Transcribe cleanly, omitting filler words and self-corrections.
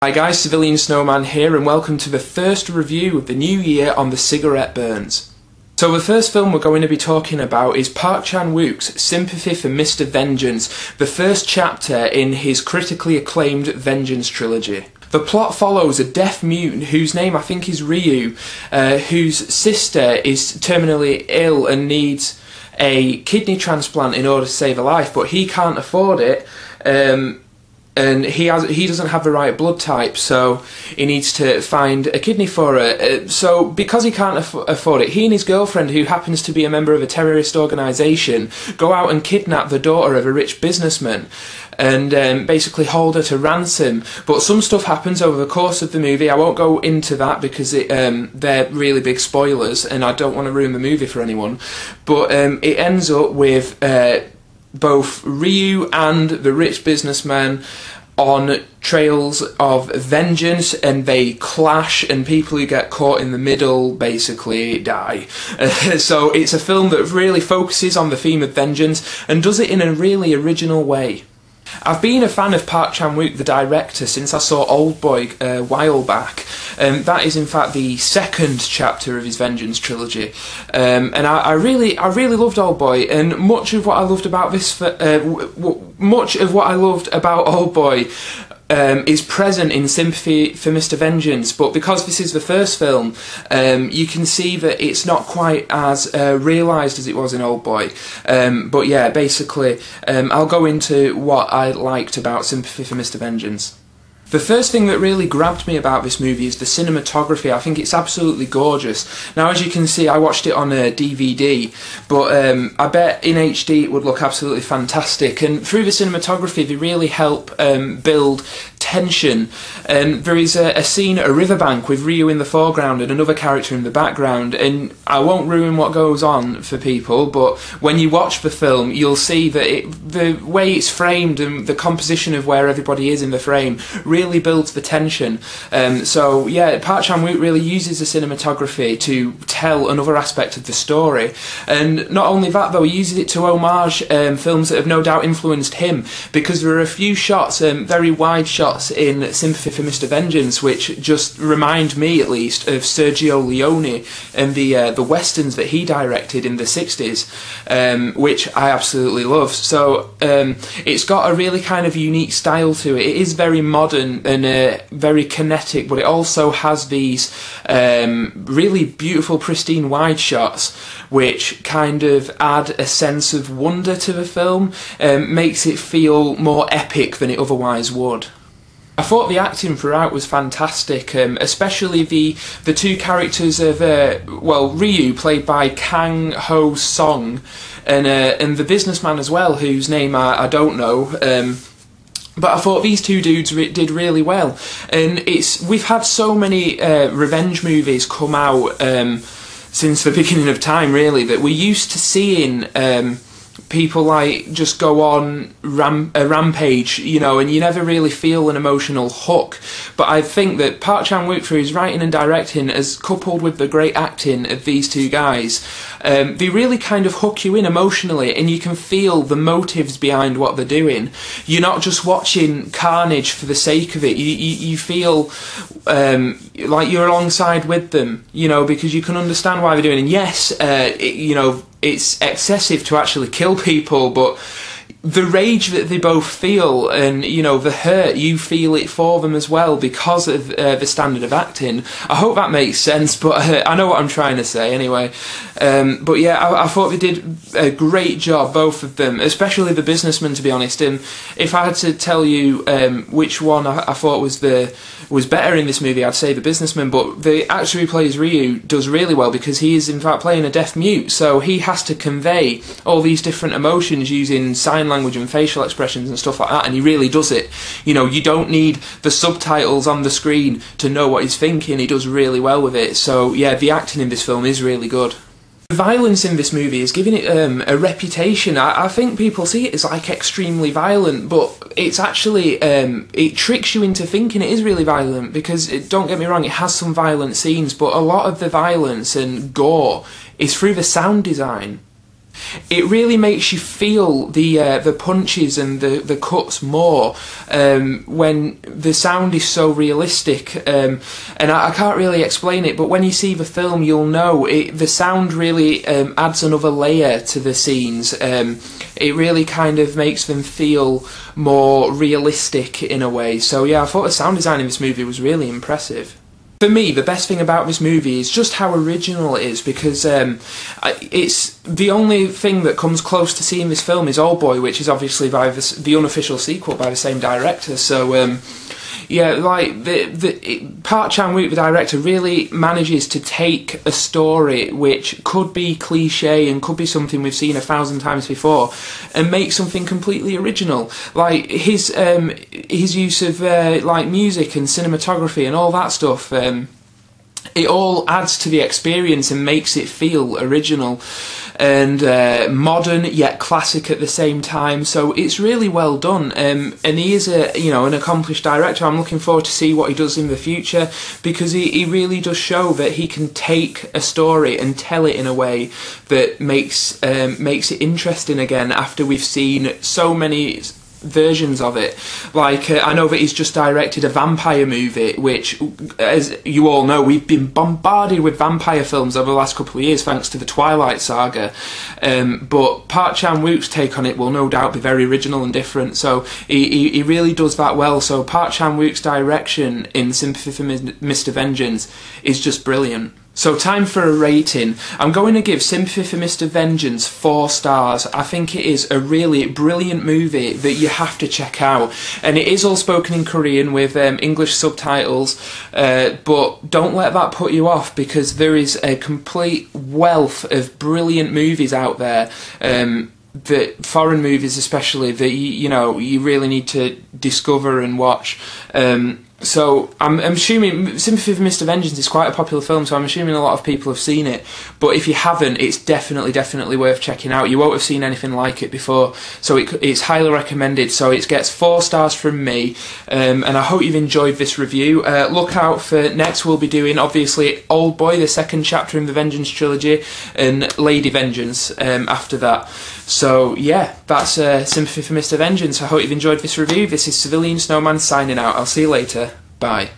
Hi guys, CivilianSnowman here and welcome to the first review of the new year on TheCigaretteBurns. So the first film we're going to be talking about is Park Chan-Wook's Sympathy for Mr. Vengeance, the first chapter in his critically acclaimed Vengeance trilogy. The plot follows a deaf mute whose name I think is Ryu, whose sister is terminally ill and needs a kidney transplant in order to save her life, but he can't afford it. And he doesn't have the right blood type, so he needs to find a kidney for her. So because he can't afford it, he and his girlfriend, who happens to be a member of a terrorist organisation, go out and kidnap the daughter of a rich businessman and basically hold her to ransom. But some stuff happens over the course of the movie. I won't go into that because they're really big spoilers and I don't want to ruin the movie for anyone. But it ends up with both Ryu and the rich businessman on trails of vengeance, and they clash, and people who get caught in the middle basically die. So it's a film that really focuses on the theme of vengeance and does it in a really original way. I've been a fan of Park Chan-Wook, the director, since I saw Oldboy a while back. That is in fact the second chapter of his Vengeance trilogy, and I really loved Oldboy. And much of what I loved about Oldboy is present in Sympathy for Mr. Vengeance, but because this is the first film, you can see that it's not quite as realised as it was in Oldboy. But yeah, basically, I'll go into what I liked about Sympathy for Mr. Vengeance. The first thing that really grabbed me about this movie is the cinematography. I think it's absolutely gorgeous. Now, as you can see, I watched it on a DVD, but I bet in HD it would look absolutely fantastic. And through the cinematography, they really help build tension. And there is a scene at a riverbank with Ryu in the foreground and another character in the background. And I won't ruin what goes on for people, but when you watch the film, you'll see that the way it's framed and the composition of where everybody is in the frame really builds the tension. So yeah, Park Chan-Wook really uses the cinematography to tell another aspect of the story. And not only that though, he uses it to homage films that have no doubt influenced him, because there are a few shots, very wide shots in Sympathy for Mr. Vengeance, which just remind me, at least, of Sergio Leone and the westerns that he directed in the 60s, which I absolutely love. So it's got a really kind of unique style to it. It is very modern and very kinetic, but it also has these really beautiful, pristine wide shots, which kind of add a sense of wonder to the film, makes it feel more epic than it otherwise would. I thought the acting throughout was fantastic, especially the two characters of, Ryu, played by Kang Ho Song, and the businessman as well, whose name I don't know. But I thought these two dudes did really well. And we've had so many revenge movies come out since the beginning of time, really, that we're used to seeing people like just go on a rampage, you know, and you never really feel an emotional hook. But I think that Park Chan-Wook, through his writing and directing, as coupled with the great acting of these two guys, they really kind of hook you in emotionally, and you can feel the motives behind what they're doing. You're not just watching carnage for the sake of it. You feel like you're alongside with them, you know, because you can understand why they're doing it. And yes, you know, it's excessive to actually kill people, but the rage that they both feel, and you know, the hurt, you feel it for them as well because of the standard of acting. I hope that makes sense, but I know what I'm trying to say anyway. But yeah, I thought they did a great job, both of them, especially the businessman, to be honest. And if I had to tell you which one I thought was better in this movie, I'd say the businessman. But the actor who plays Ryu does really well, because he is in fact playing a deaf mute, so he has to convey all these different emotions using sign language and facial expressions and stuff like that, and he really does it. You know, you don't need the subtitles on the screen to know what he's thinking. He does really well with it. So yeah, the acting in this film is really good. The violence in this movie is giving it a reputation. I think people see it as like extremely violent, but it's actually, it tricks you into thinking it is really violent, because don't get me wrong, it has some violent scenes, but a lot of the violence and gore is through the sound design. It really makes you feel the punches and the cuts more when the sound is so realistic, and I can't really explain it, but when you see the film you'll know the sound really adds another layer to the scenes. It really kind of makes them feel more realistic in a way. So yeah, I thought the sound design in this movie was really impressive. For me, the best thing about this movie is just how original it is, because it's the only thing that comes close to seeing this film is Oldboy, which is obviously by the unofficial sequel by the same director. So yeah, like Park Chan-Wook, the director, really manages to take a story which could be cliche and could be something we've seen 1,000 times before, and make something completely original. Like his use of like music and cinematography and all that stuff. It all adds to the experience and makes it feel original and modern yet classic at the same time. So it's really well done, and he is an accomplished director. I'm looking forward to see what he does in the future, because he really does show that he can take a story and tell it in a way that makes it interesting again after we've seen so many versions of it. Like I know that he's just directed a vampire movie, which, as you all know, we've been bombarded with vampire films over the last couple of years thanks to the Twilight saga, but Park Chan-Wook's take on it will no doubt be very original and different, so he really does that well. So Park Chan-Wook's direction in Sympathy for Mr. Vengeance is just brilliant. So time for a rating. I'm going to give Sympathy for Mr. Vengeance 4 stars. I think it is a really brilliant movie that you have to check out. And it is all spoken in Korean with English subtitles, but don't let that put you off, because there is a complete wealth of brilliant movies out there, that foreign movies especially, that you really need to discover and watch. So I'm assuming Sympathy for Mr. Vengeance is quite a popular film, so I'm assuming a lot of people have seen it. But if you haven't, it's definitely worth checking out. You won't have seen anything like it before, so it's highly recommended. So it gets 4 stars from me, and I hope you've enjoyed this review. Look out for next. We'll be doing obviously Oldboy, the second chapter in the Vengeance trilogy, and Lady Vengeance after that. So yeah, that's Sympathy for Mr. Vengeance. I hope you've enjoyed this review. This is CivilianSnowman signing out. I'll see you later. Bye.